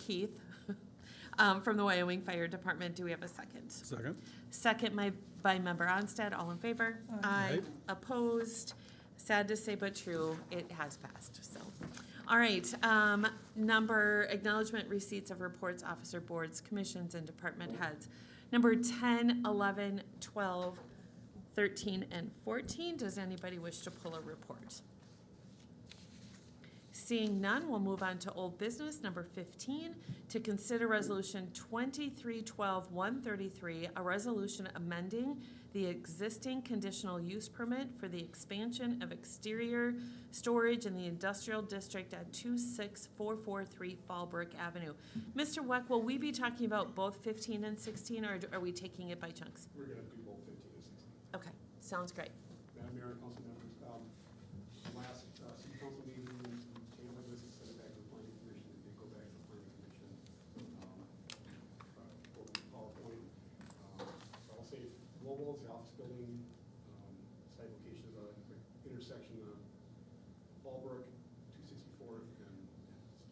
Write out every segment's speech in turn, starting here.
Keith from the Wyoming Fire Department. Do we have a second? Second. Second by Member Onstad. All in favor? Aye. Opposed? Sad to say, but true, it has passed, so. All right, number acknowledgement receipts of reports, officer boards, commissions, and department heads. Number 10, 11, 12, 13, and 14. Does anybody wish to pull a report? Seeing none, we'll move on to old business, number 15, to consider resolution 2312-133, a resolution amending the existing conditional use permit for the expansion of exterior storage in the industrial district at 26443 Fallbrook Avenue. Mr. Weck, will we be talking about both 15 and 16, or are we taking it by chunks? We're going to do both 15 and 16. Okay, sounds great. Madam Mayor and council members, last city council meeting, we tabled this and sent it back to the planning commission. It did go back to the planning commission. Open PowerPoint. I'll say global is the office building. Site location is the intersection of Fallbrook, 264th, and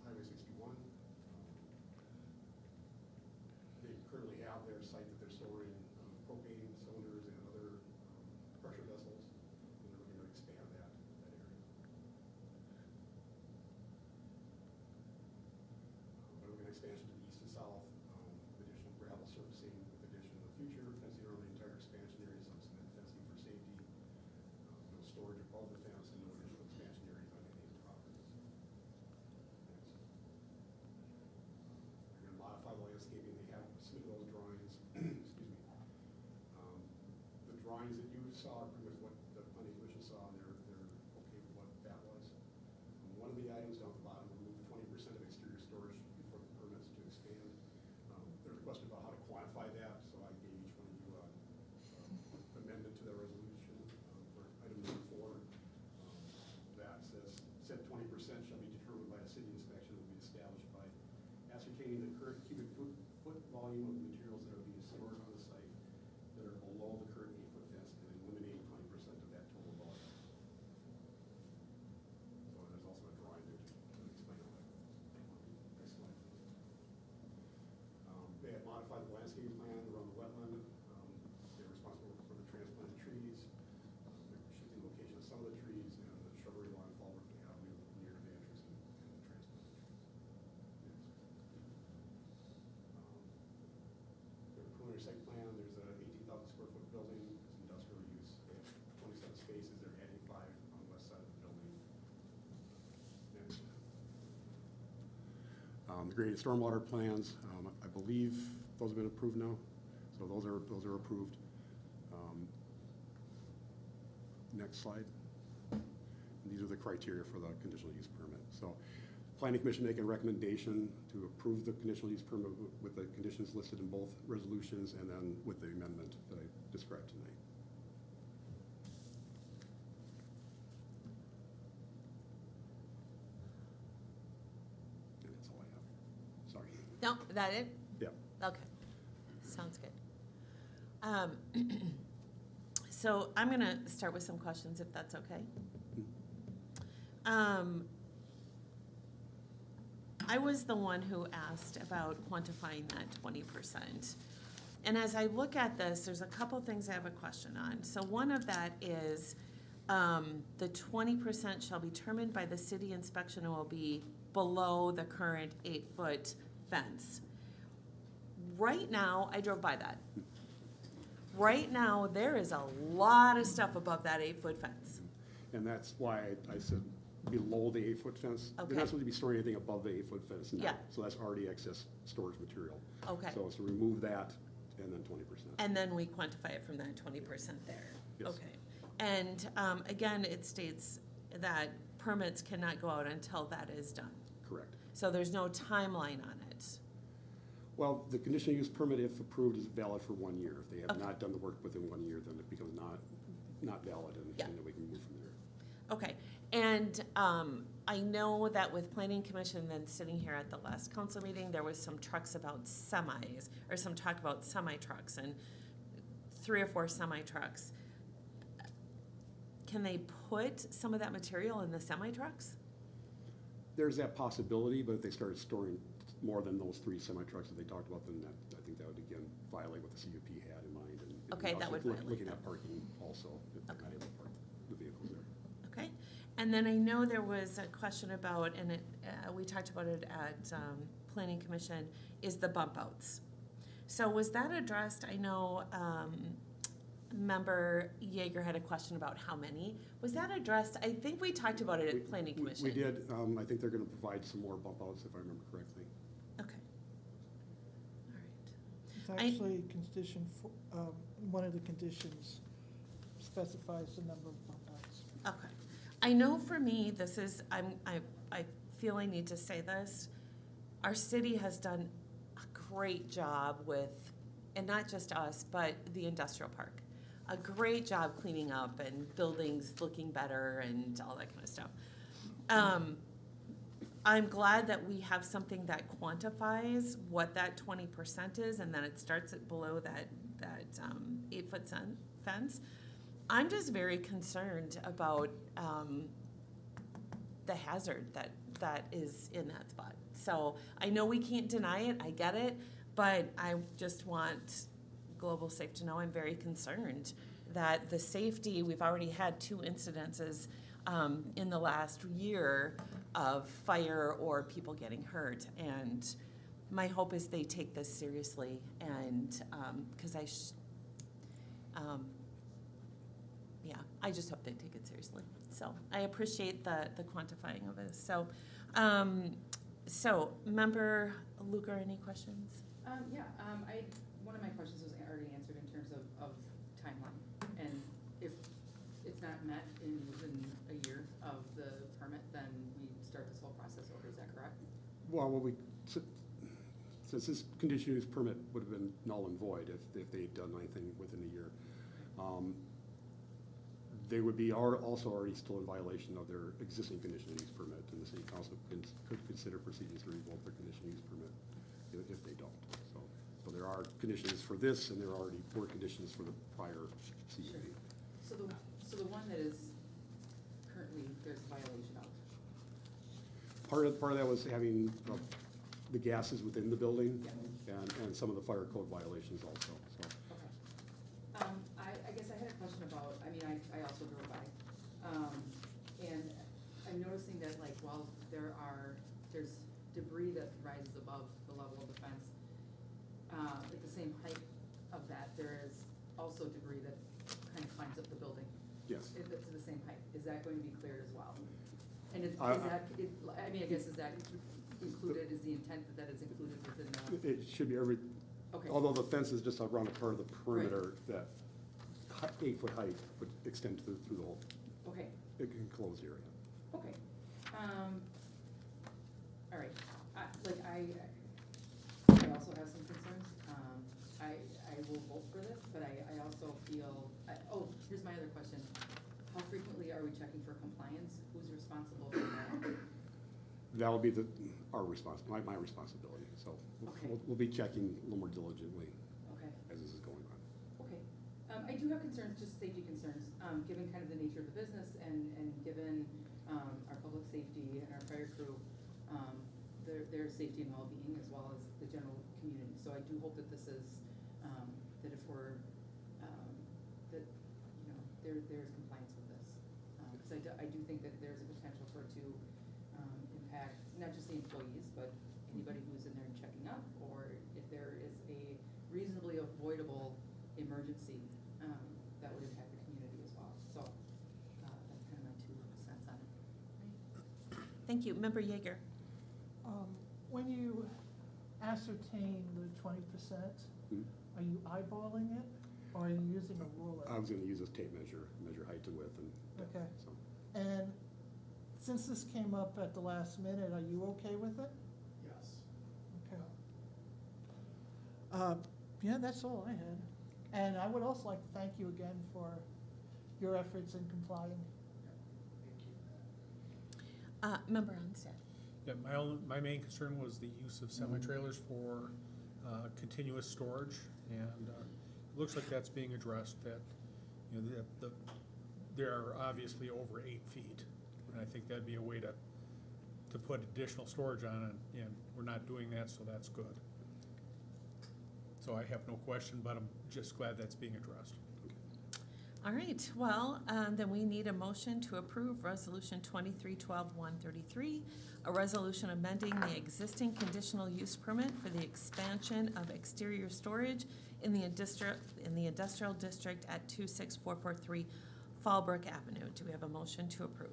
Highway 61. They currently have their site that they're storing propane cylinders and other pressure vessels, and they're looking to expand that area. We're looking at expansion to the east and south, with additional gravel surfacing, with addition of future fencing around the entire expansion area, some cement fencing for safety, no storage above the fence, and no additional expansion areas on any of the properties. Next. We're going to modify the landscaping. They have submitted those drawings. Excuse me. The drawings that you saw are pretty much what the planning commission saw, and they're okay with what that was. One of the items down at the bottom, remove 20% of exterior storage before the permits to expand. There's a question about how to quantify that, so I gave each one of you an amendment to the resolution for item number 4. That said 20% shall be determined by a city inspection that will be established by ascertaining the current cubic foot volume of the materials that are being stored on the site that are below the current 8-foot fence, and eliminating 20% of that total volume. So there's also a drawing to explain all that. Next slide, please. They have modified the landscaping plan around the wetland. They're responsible for the transplanted trees, the shifting location of some of the trees, and the shrubbery along Fallbrook Avenue near the entrance and the transplanted trees. Next. Their preliminary site plan, there's a 18,000 square foot building, it's industrial use. They have 27 spaces, they're adding 5 on the west side of the building. Next. The graded stormwater plans, I believe those have been approved now, so those are approved. Next slide. These are the criteria for the conditional use permit. So, Planning Commission making a recommendation to approve the conditional use permit with the conditions listed in both resolutions, and then with the amendment that I described tonight. And that's all I have. Sorry. No, that it? Yeah. Okay, sounds good. So I'm gonna start with some questions, if that's okay. I was the one who asked about quantifying that 20%. And as I look at this, there's a couple things I have a question on. So one of that is the 20% shall be determined by the city inspection and will be below the current 8-foot fence. Right now, I drove by that. Right now, there is a lot of stuff above that 8-foot fence. And that's why I said below the 8-foot fence. Okay. They're not supposed to be storing anything above the 8-foot fence now. Yeah. So that's already excess storage material. Okay. So it's to remove that and then 20%. And then we quantify it from that 20% there. Yes. Okay. And again, it states that permits cannot go out until that is done. Correct. So there's no timeline on it. Well, the conditional use permit, if approved, is valid for 1 year. If they have Okay. not done the work within 1 year, then it becomes not valid, and Yeah. then we can move from there. Okay, and I know that with Planning Commission, then sitting here at the last council meeting, there was some trucks about semis, or some talk about semi-trucks, and 3 or 4 semi-trucks. Can they put some of that material in the semi-trucks? There's that possibility, but if they started storing more than those 3 semi-trucks that they talked about, then I think that would again violate what the CUP had in mind. And Okay, that also would violate looking that. at parking also, if they're not able to park the vehicles there. Okay, and then I know there was a question about, and we talked about it at Planning Commission, is the bump outs. So was that addressed? I know Member Yeager had a question about how many. Was that addressed? I think we talked about it at Planning Commission. We did. I think they're going to provide some more bump outs, if I remember correctly. Okay. All right. It's actually condition, one of the conditions specifies the number of bump outs. Okay. I know for me, this is, I feel I need to say this. Our city has done a great job with, and not just us, but the industrial park. A great job cleaning up and buildings looking better and all that kind of stuff. I'm glad that we have something that quantifies what that 20% is, and then it starts at below that 8-foot fence. I'm just very concerned about the hazard that is in that spot. So I know we can't deny it, I get it, but I just want Global Safe to know I'm very concerned that the safety, we've already had 2 incidences in the last year of fire or people getting hurt. And my hope is they take this seriously, and because I just hope they take it seriously. So I appreciate the quantifying of this. So Member Lugar, any questions? One of my questions was already answered in terms of timeline. And if it's not met within a year of the permit, then we start this whole process over, is that correct? Well, since this conditional use permit would have been null and void if they'd done anything within a year, they would be also already still in violation of their existing conditional use permit, and the city council could consider proceedings to revoke their conditional use permit if they don't. So there are conditions for this, and there already were conditions for the prior CUP. Sure. So the one that is currently there's a violation of? Part of that was having the gases within the building, Yeah. and some of the fire code violations also. So. Okay. I guess I had a question about, I also drove by, and I'm noticing that while there's debris that rises above the level of the fence, at the same height of that, there is also debris that kind of climbs up the building. Yes. If it's the same height, is that going to be cleared as well? And is I guess is that included, is the intent that is included within the? It should be Okay. although the fence is just around a part of the perimeter, that 8-foot height would extend through the whole, Okay, enclosed area. okay. All right, I also have some concerns. I will vote for this, but I also feel, here's my other question. How frequently are we checking for compliance? Who's responsible for that? That will be my responsibility. So Okay. we'll be checking a little more diligently Okay, as this is going on. okay. I do have concerns, just safety concerns, given kind of the nature of the business and given our public safety and our fire crew, their safety and well-being as well as the general community. So I do hope that this is, that if we're, that, there's compliance with this. Because I do think that there's a potential for it to impact not just the employees, but anybody who's in there checking up, or if there is a reasonably avoidable emergency that would impact the community as well. So that's kind of my 2 cents on it. Thank you. Member Yeager. When you ascertain the 20%, are you eyeballing it, or are you using a ruler? I was going to use this tape measure height to width and depth. Okay. So. And since this came up at the last minute, are you okay with it? Yes. Okay. Yeah, that's all I had. And I would also like to thank you again for your efforts in complying. Member Onstead. Yeah, my main concern was the use of semi-trailers for continuous storage, and it looks like that's being addressed, that, they're obviously over 8 feet, and I think that'd be a way to to put additional storage on it, and we're not doing that, so that's good. So I have no question, but I'm just glad that's being addressed. All right, well, then we need a motion to approve Resolution 2312-133, a resolution amending the existing conditional use permit for the expansion of exterior storage in the industrial district at 26443 Fallbrook Avenue. Do we have a motion to approve?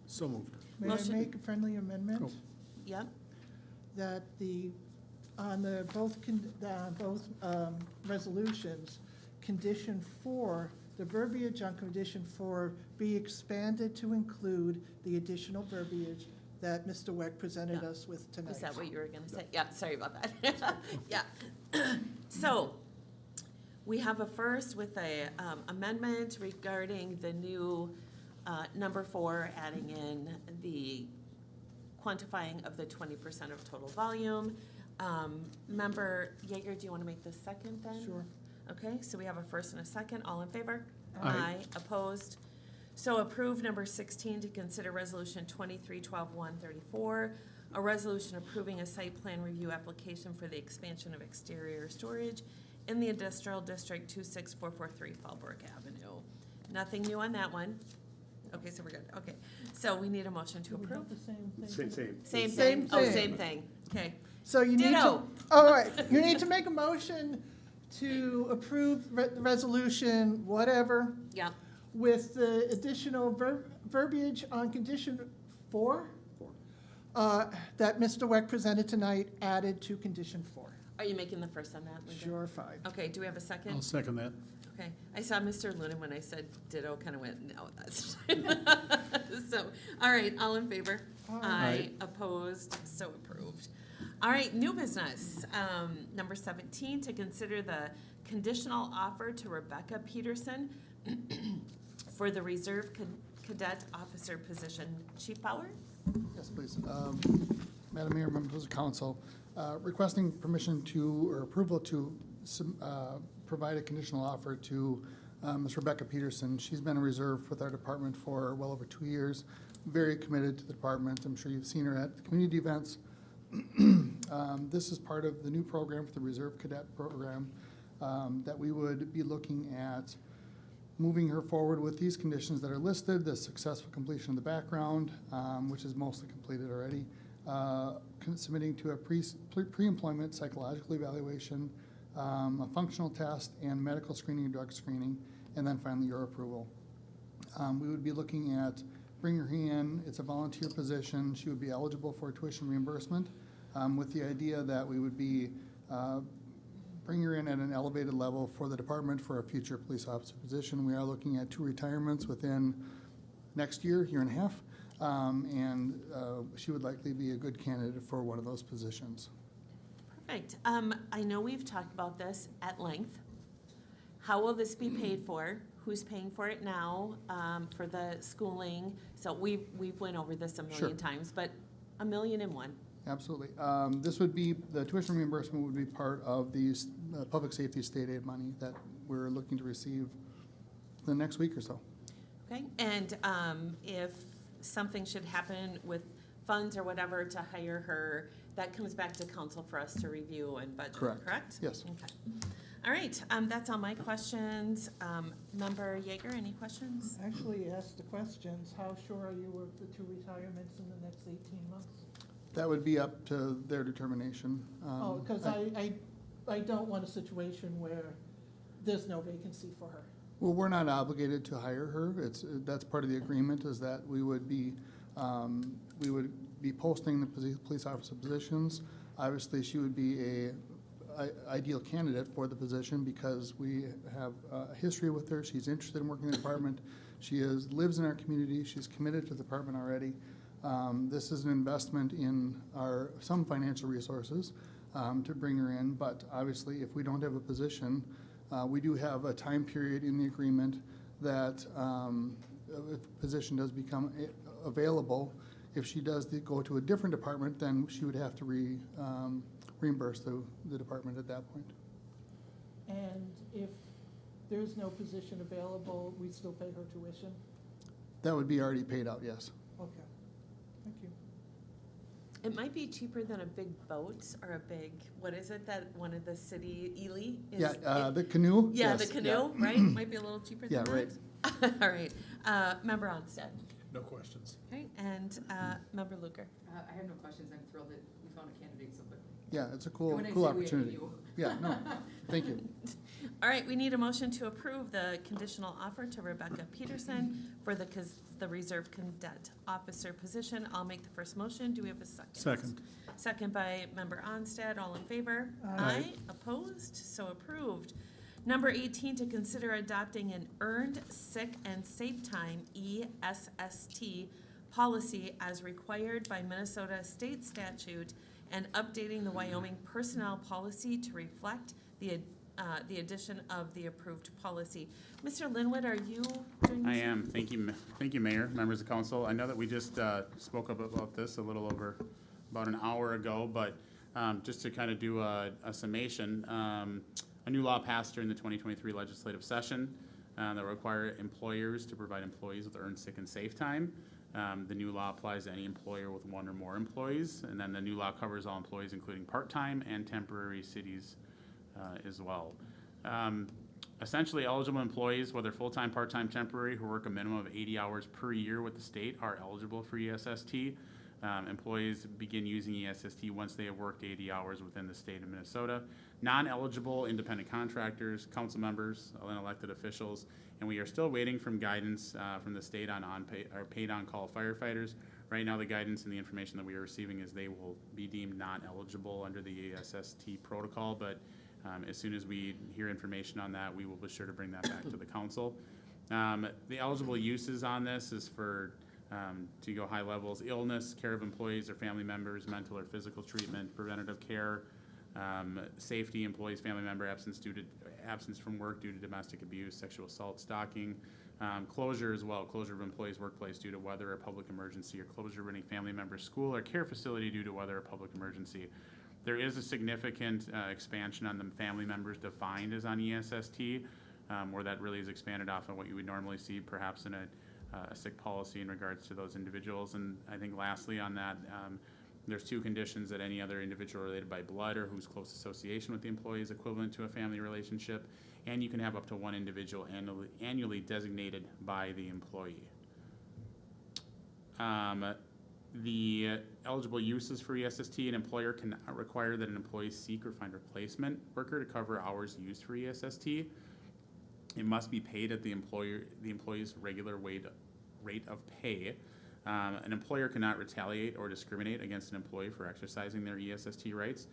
So moved. May I Motion. make a friendly amendment? Oh. Yep, That on the both resolutions, condition 4, the verbiage on condition 4 be expanded to include the additional verbiage that Mr. Weck presented Yeah. us with tonight. is that what you were gonna say? Yeah, sorry about that. Yeah. So, we have a first with a amendment regarding the new number 4, adding in the quantifying of the 20% of total volume. Member Yeager, do you want to make the second then? Sure. Okay, so we have a first and a second. All in favor? Aye. Opposed? So approve number 16 to consider resolution 2312-134, a resolution approving a site plan review application for the expansion of exterior storage in the industrial district 26443 Fallbrook Avenue. Nothing new on that one. Okay, so we're good. Okay, so we need a motion to Do we have approve. the same thing? Same Same thing? Oh, thing. same thing. Okay. So you need to, Ditto. all right, you need to make a motion to approve the resolution, whatever, Yeah. with the additional verbiage on condition 4 that Mr. Weck presented tonight, added to condition 4. Are you making the first on that, Linda? Sure, fine. Okay, do we have a second? I'll second that. Okay, I saw Mr. Lunan when I said ditto, kind of went, no, that's. So, all right, all in favor? Aye. Opposed, so approved. All right, new business, number 17, to consider the conditional offer to Rebecca Peterson for the Reserve Cadet Officer position. Chief Bauer? Yes, please. Madam Mayor, members of council, requesting permission to, or approval to provide a conditional offer to Ms. Rebecca Peterson. She's been a reserve with our department for well over 2 years, very committed to the department. I'm sure you've seen her at community events. This is part of the new program for the Reserve Cadet Program that we would be looking at moving her forward with these conditions that are listed, the successful completion of the background, which is mostly completed already, submitting to a pre-employment psychological evaluation, a functional test, and medical screening and drug screening, and then finally your approval. We would be looking at bringing her in. It's a volunteer position. She would be eligible for tuition reimbursement with the idea that we would be bring her in at an elevated level for the department for a future police officer position. We are looking at 2 retirements within next year and a half, and she would likely be a good candidate for one of those positions. Perfect. I know we've talked about this at length. How will this be paid for? Who's paying for it now, for the schooling? So we've went over this a million times, but $1 million and one. Absolutely. This would be, the tuition reimbursement would be part of the public safety state aid money that we're looking to receive the next week or so. Okay, and if something should happen with funds or whatever to hire her, that comes back to council for us to review and budget, correct? Yes. Okay. All right, that's all my questions. Member Yeager, any questions? Actually, you asked the questions. How sure are you of the 2 retirements in the next 18 months? That would be up to their determination. Oh, because I don't want a situation where there's no vacancy for her. Well, we're not obligated to hire her. That's part of the agreement, is that we would be posting the police officer positions. Obviously, she would be a ideal candidate for the position because we have a history with her. She's interested in working in the department. She lives in our community. She's committed to the department already. This is an investment in some financial resources to bring her in, but obviously if we don't have a position, we do have a time period in the agreement that if a position does become available, if she does go to a different department, then she would have to reimburse the department at that point. And if there's no position available, we still pay her tuition? That would be already paid out, yes. Okay, thank you. It might be cheaper than a big boat or a big, what is it that one of the city, Ely? is- Yeah, the canoe? Yeah, Yes, the canoe, right? Might be a little cheaper than Yeah, that. right. All right, Member Onstead. No questions. Okay, and Member Luker. I have no questions. I'm thrilled that we found a candidate so quickly. Yeah, it's a And cool when I cool say we, I mean opportunity. you. Yeah, no, thank you. All right, we need a motion to approve the conditional offer to Rebecca Peterson for the reserve cadet officer position. I'll make the first motion. Do we have a second? Second. Second by Member Onstead. All in favor? Aye. Opposed? So approved. Number 18, to consider adopting an earned sick and safe time, ESST, policy as required by Minnesota state statute and updating the Wyoming personnel policy to reflect the addition of the approved policy. Mr. Linwood, are you doing this? I am. Thank you, Mayor, members of council. I know that we just spoke about this a little over about an hour ago, but just to kind of do a summation, a new law passed during the 2023 legislative session that require employers to provide employees with earned sick and safe time. The new law applies to any employer with one or more employees, and then the new law covers all employees, including part-time and temporary cities as well. Essentially, eligible employees, whether full-time, part-time, temporary, who work a minimum of 80 hours per year with the state are eligible for ESST. Employees begin using ESST once they have worked 80 hours within the state of Minnesota. Non-eligible independent contractors, council members, and elected officials, and we are still waiting from guidance from the state on paid on-call firefighters. Right now, the guidance and the information that we are receiving is they will be deemed non-eligible under the ESST protocol, but as soon as we hear information on that, we will be sure to bring that back to the council. The eligible uses on this is for, to go high levels, illness, care of employees or family members, mental or physical treatment, preventative care, safety, employees, family member absence from work due to domestic abuse, sexual assault, stalking, closure as well, closure of employees' workplace due to weather or public emergency, or closure of any family member's school or care facility due to weather or public emergency. There is a significant expansion on the family members defined as on ESST, where that really is expanded off of what you would normally see perhaps in a sick policy in regards to those individuals. And I think lastly on that, there's two conditions that any other individual related by blood or whose close association with the employee is equivalent to a family relationship, and you can have up to one individual annually designated by the employee. The eligible uses for ESST, an employer cannot require that an employee seek or find replacement worker to cover hours used for ESST. It must be paid at the employee's regular rate of pay. An employer cannot retaliate or discriminate against an employee for exercising their ESST rights.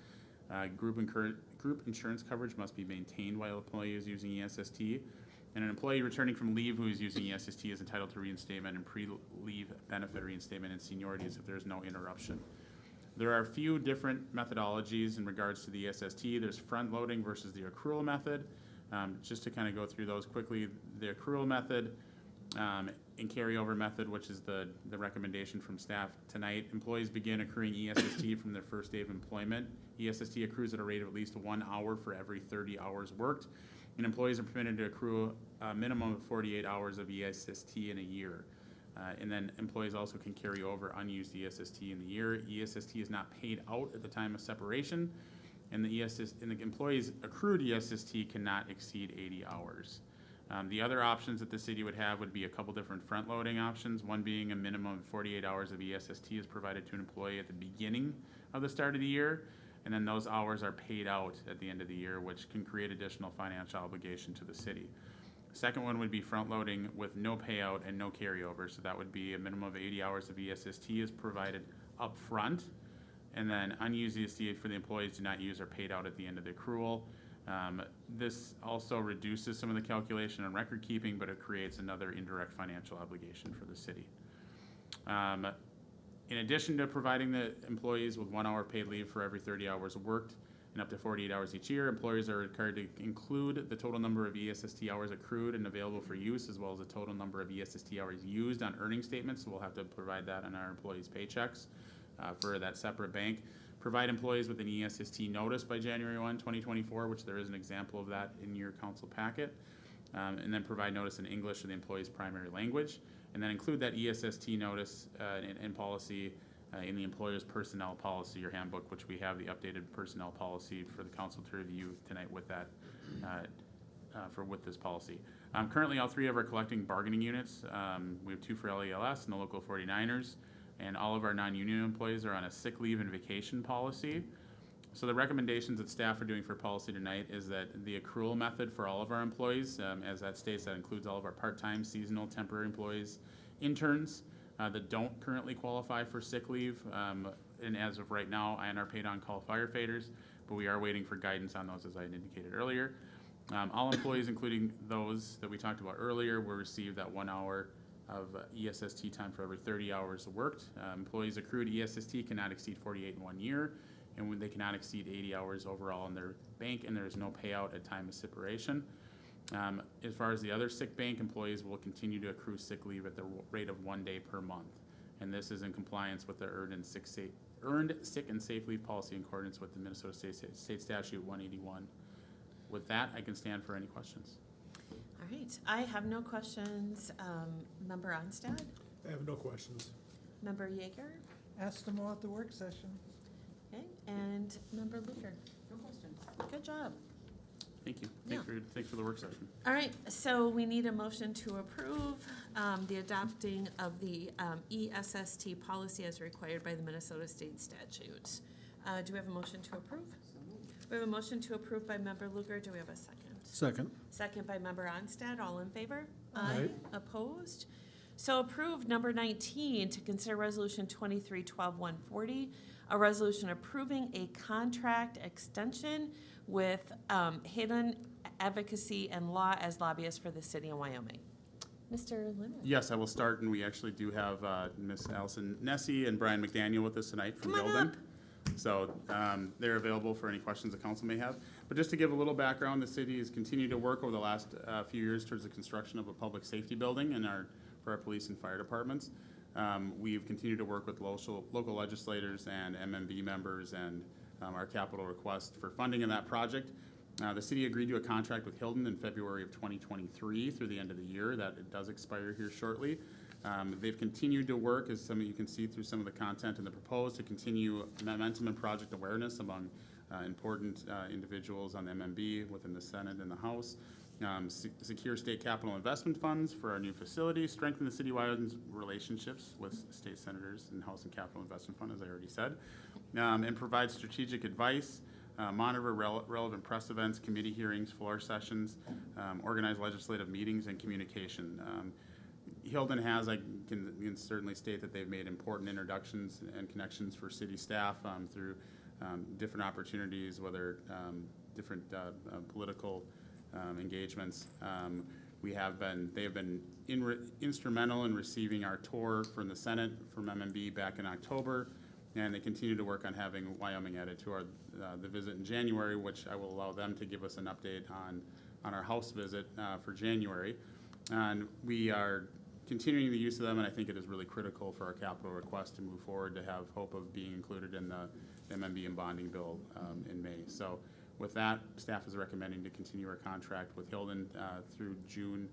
Group insurance coverage must be maintained while an employee is using ESST. And an employee returning from leave who is using ESST is entitled to reinstatement and pre-leave benefit reinstatement and seniorities if there is no interruption. There are a few different methodologies in regards to the ESST. There's front-loading versus the accrual method. Just to kind of go through those quickly, the accrual method and carryover method, which is the recommendation from staff tonight. Employees begin accruing ESST from their first day of employment. ESST accrues at a rate of at least 1 hour for every 30 hours worked. And employees are permitted to accrue a minimum of 48 hours of ESST in a year. And then employees also can carry over unused ESST in the year. ESST is not paid out at the time of separation, and the employee's accrued ESST cannot exceed 80 hours. The other options that the city would have would be a couple different front-loading options, one being a minimum of 48 hours of ESST is provided to an employee at the beginning of the start of the year, and then those hours are paid out at the end of the year, which can create additional financial obligation to the city. Second one would be front-loading with no payout and no carryover, so that would be a minimum of 80 hours of ESST is provided up front, and then unused ESST for the employees do not use are paid out at the end of the accrual. This also reduces some of the calculation and record keeping, but it creates another indirect financial obligation for the city. In addition to providing the employees with 1 hour paid leave for every 30 hours worked and up to 48 hours each year, employers are required to include the total number of ESST hours accrued and available for use, as well as the total number of ESST hours used on earning statements. So we'll have to provide that on our employees' paychecks for that separate bank. Provide employees with an ESST notice by January 1, 2024, which there is an example of that in your council packet. And then provide notice in English of the employee's primary language. And then include that ESST notice and policy in the employer's personnel policy or handbook, which we have the updated personnel policy for the council to review tonight with that, with this policy. Currently, all three of our collecting bargaining units, we have two for LELS and the local 49ers, and all of our non-union employees are on a sick leave and vacation policy. So the recommendations that staff are doing for policy tonight is that the accrual method for all of our employees, as that states, that includes all of our part-time, seasonal, temporary employees, interns that don't currently qualify for sick leave, and as of right now, and our paid on-call firefighters, but we are waiting for guidance on those, as I had indicated earlier. All employees, including those that we talked about earlier, will receive that 1 hour of ESST time for every 30 hours worked. Employees accrued ESST cannot exceed 48 in 1 year, and when they cannot exceed 80 hours overall in their bank, and there is no payout at time of separation. As far as the other sick bank, employees will continue to accrue sick leave at the rate of 1 day per month. And this is in compliance with the earned sick and safe leave policy in accordance with the Minnesota State Statute 181. With that, I can stand for any questions. All right, I have no questions. Member Onstad? I have no questions. Member Yeager? Ask them all at the work session. Okay, and Member Luker? No questions. Good job. Thank you. Yeah. Thanks for the work session. All right, so we need a motion to approve the adopting of the ESST policy as required by the Minnesota State Statute. Do we have a motion to approve? So moved. We have a motion to approve by Member Luker. Do we have a second? Second. Second by Member Onstad. All in favor? Aye. Opposed? So approved. Number 19, to consider Resolution 23-12-140, a resolution approving a contract extension with Hayden Advocacy and Law as lobbyists for the city of Wyoming. Mr. Lemon? Yes, I will start, and we actually do have Ms. Allison Nessie and Brian McDaniel with us tonight from Come on Gildan. up. So they're available for any questions the council may have. But just to give a little background, the city has continued to work over the last few years towards the construction of a public safety building for our police and fire departments. We've continued to work with local legislators and MMB members and our capital request for funding in that project. The city agreed to a contract with Hilton in February of 2023 through the end of the year. That it does expire here shortly. They've continued to work, as some of you can see through some of the content in the proposed, to continue momentum and project awareness among important individuals on the MMB within the Senate and the House. Secure state capital investment funds for our new facility, strengthen the city Wyoming's relationships with state senators and House and Capital Investment Fund, as I already said, and provide strategic advice, monitor relevant press events, committee hearings, floor sessions, organize legislative meetings, and communication. Hilton has, I can certainly state that they've made important introductions and connections for city staff through different opportunities, whether different political engagements. They have been instrumental in receiving our tour from the Senate from MMB back in October, and they continue to work on having Wyoming added to the visit in January, which I will allow them to give us an update on our House visit for January. And we are continuing the use of them, and I think it is really critical for our capital request to move forward to have hope of being included in the MMB and bonding bill in May. So with that, staff is recommending to continue our contract with Hilden through June,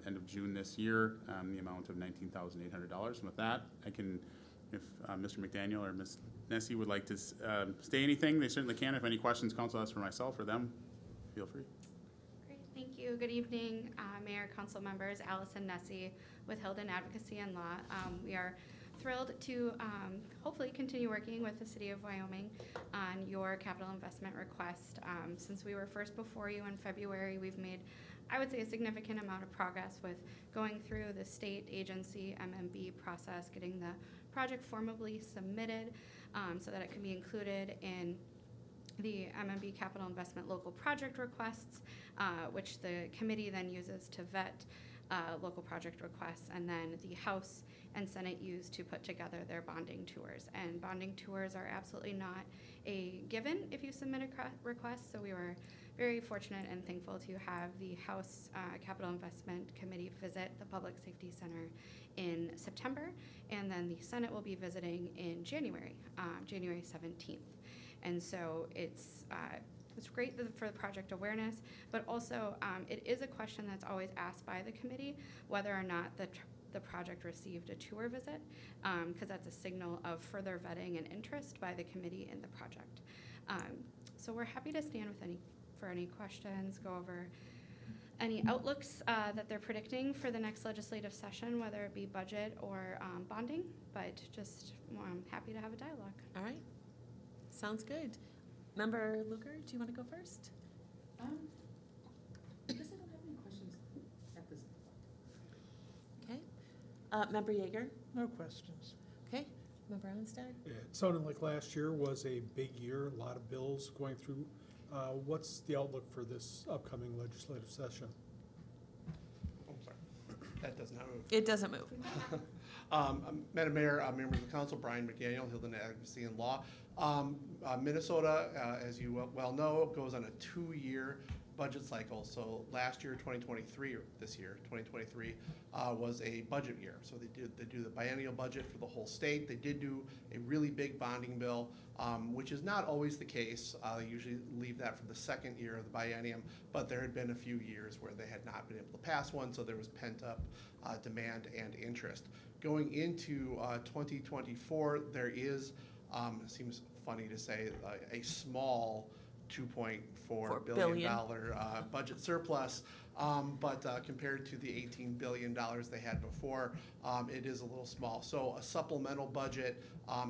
end of June this year, the amount of $19,800. And with that, I can, if Mr. McDaniel or Ms. Nessie would like to say anything, they certainly can. If any questions council has for myself or them, feel free. Great, thank you. Good evening, Mayor, council members. Allison Nessie with Hilden Advocacy and Law. We are thrilled to hopefully continue working with the City of Wyoming on your capital investment request. Since we were first before you in February, we've made, I would say, a significant amount of progress with going through the state agency MMB process, getting the project formally submitted so that it can be included in the MMB capital investment local project requests, which the committee then uses to vet local project requests, and then the House and Senate use to put together their bonding tours. And bonding tours are absolutely not a given if you submit a request, so we were very fortunate and thankful to have the House Capital Investment Committee visit the Public Safety Center in September, and then the Senate will be visiting in January, January 17th. And so it's great for the project awareness, but also it is a question that's always asked by the committee whether or not the the project received a tour visit, because that's a signal of further vetting and interest by the committee in the project. So we're happy to stand with for any questions, go over any outlooks that they're predicting for the next legislative session, whether it be budget or bonding, but just happy to have a dialogue. All right, sounds good. Member Luker, do you want to go first? I guess I don't have any questions at this point. Okay. Member Yeager? No questions. Okay. Member Onstad? It sounded like last year was a big year, a lot of bills going through. What's the outlook for this upcoming legislative session? I'm sorry, that does not move. It doesn't move. Madam Mayor, members of the council, Brian McDaniel, Hilden Advocacy and Law. Minnesota, as you well know, goes on a 2-year budget cycle. So last year, 2023, or this year, 2023, was a budget year. So they do the biennial budget for the whole state. They did do a really big bonding bill, which is not always the case. They usually leave that for the second year of the biennium, but there had been a few years where they had not been able to pass one, so there was pent-up demand and interest. Going into 2024, there is, it seems funny to say, a small $2.4 billion budget surplus, but compared to the $18 billion they had before, it is a little small. So a supplemental budget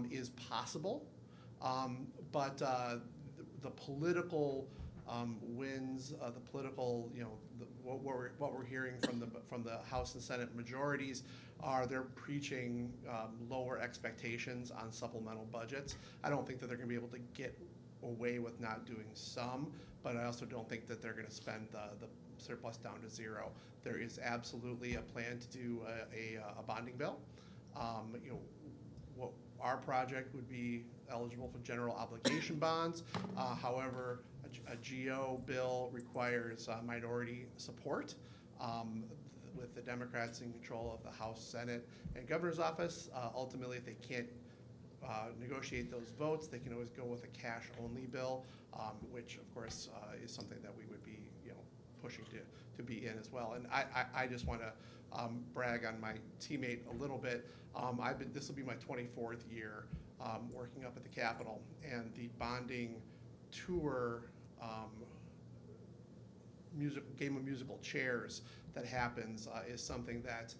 is possible, but the political winds, the political, what we're hearing from the House and Senate majorities are they're preaching lower expectations on supplemental budgets. I don't think that they're going to be able to get away with not doing some, but I also don't think that they're going to spend the surplus down to zero. There is absolutely a plan to do a bonding bill. What our project would be eligible for general obligation bonds. However, a GO bill requires minority support. With the Democrats in control of the House, Senate, and Governor's office, ultimately, if they can't negotiate those votes, they can always go with a cash-only bill, which of course is something that we would be, pushing to be in as well. And I just want to brag on my teammate a little bit. This will be my 24th year working up at the Capitol, and the bonding tour game of musical chairs that happens is something that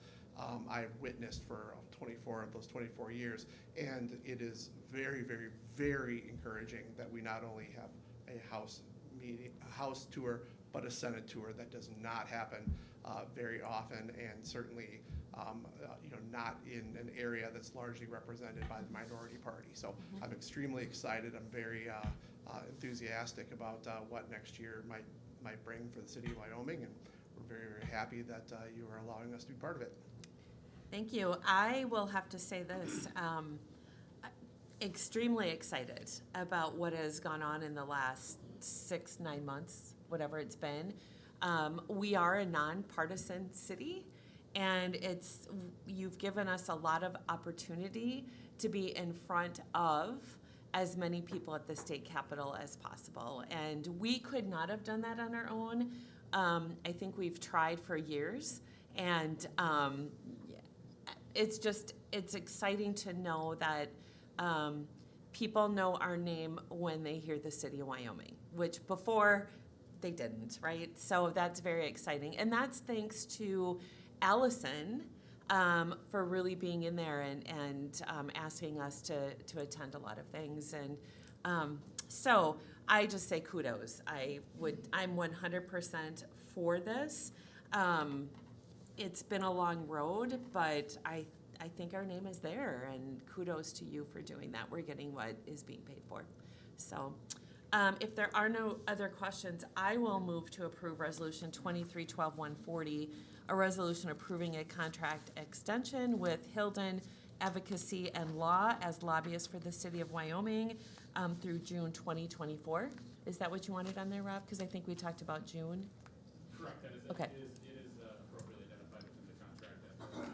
I've witnessed for 24 of those 24 years, and it is very, very, very encouraging that we not only have a House tour, but a Senate tour. That does not happen very often, and certainly not in an area that's largely represented by the minority party. So I'm extremely excited. I'm very enthusiastic about what next year might bring for the city of Wyoming, and we're very, very happy that you are allowing us to be part of it. Thank you. I will have to say this, extremely excited about what has gone on in the last 6-9 months, whatever it's been. We are a nonpartisan city, and you've given us a lot of opportunity to be in front of as many people at the state capitol as possible. And we could not have done that on our own. I think we've tried for years, and it's exciting to know that people know our name when they hear the city of Wyoming, which before they didn't, right? So that's very exciting. And that's thanks to Allison for really being in there and asking us to attend a lot of things. And so I just say kudos. I'm 100% for this. It's been a long road, but I think our name is there, and kudos to you for doing that. We're getting what is being paid for. So if there are no other questions, I will move to approve Resolution 23-12-140, a resolution approving a contract extension with Hilden Advocacy and Law as lobbyists for the city of Wyoming through June 2024. Is that what you wanted on there, Rob? Because I think we talked about June. Correct. That is Okay. It is appropriately identified within the contract as a resolution.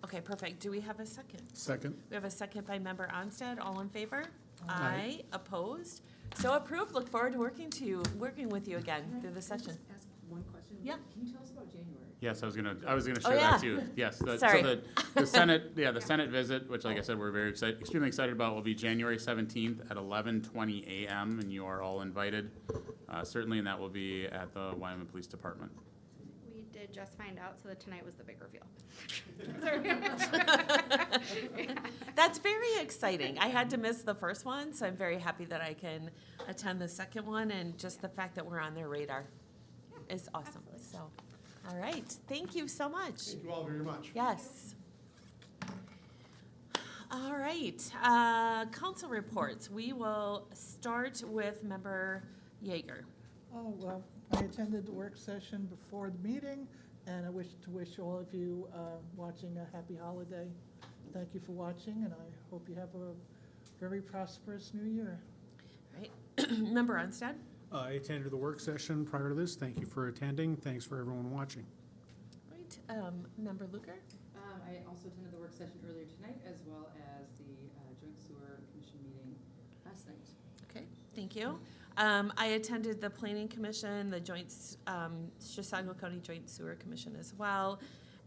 Okay, perfect. Do we have a second? Second. We have a second by Member Onstad. All in favor? Aye. Opposed? So approved. Look forward to working with you again through the session. Ask one question. Yeah. Can you tell us about January? Yes, I was gonna Oh, share yeah. that too. Yes, Sorry. so the Senate, the Senate visit, which like I said, we're very extremely excited about, will be January 17th at 11:20 a.m. and you are all invited, certainly, and that will be at the Wyoming Police Department. We did just find out, so that tonight was the big reveal. That's very exciting. I had to miss the first one, so I'm very happy that I can attend the second one, and just the fact that we're on their radar is awesome. Absolutely. So, all right, thank you so much. Thank you all very much. Yes. All right, council reports. We will start with Member Yeager. Oh, well, I attended the work session before the meeting, and I wish to wish all of you watching a happy holiday. Thank you for watching, and I hope you have a very prosperous new year. All right, Member Onstad. I attended the work session prior to this. Thank you for attending. Thanks for everyone watching. All right, Member Luker. I also attended the work session earlier tonight, as well as the Joint Sewer Commission meeting last night. Okay, thank you. I attended the Planning Commission, the Chisago County Joint Sewer Commission as well,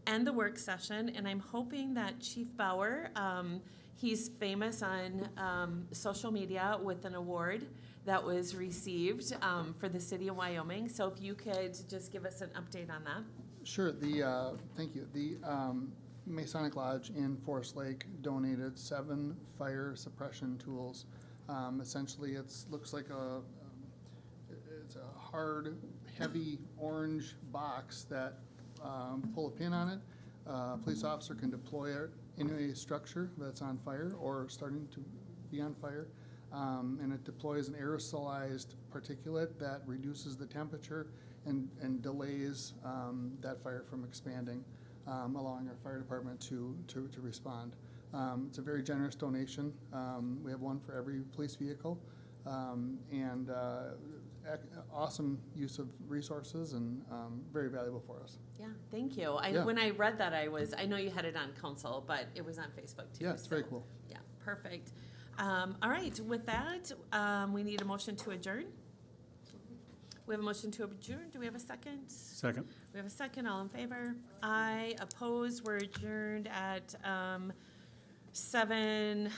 and the work session, and I'm hoping that Chief Bauer, he's famous on social media with an award that was received for the city of Wyoming, so if you could just give us an update on that. Sure, thank you. The Masonic Lodge in Forest Lake donated 7 fire suppression tools. Essentially, looks like it's a hard, heavy orange box that pull a pin on it. A police officer can deploy it in a structure that's on fire or starting to be on fire. And it deploys an aerosolized particulate that reduces the temperature and delays that fire from expanding, allowing our fire department to respond. It's a very generous donation. We have one for every police vehicle, and awesome use of resources and very valuable for us. Yeah, thank you. Yeah. When I read that, I know you had it on council, but it was on Facebook too. Yeah, it's very so, cool. Yeah, perfect. All right, with that, we need a motion to adjourn. We have a motion to adjourn. Do we have a second? Second. We have a second. All in favor? Aye. Opposed? We're adjourned at 7.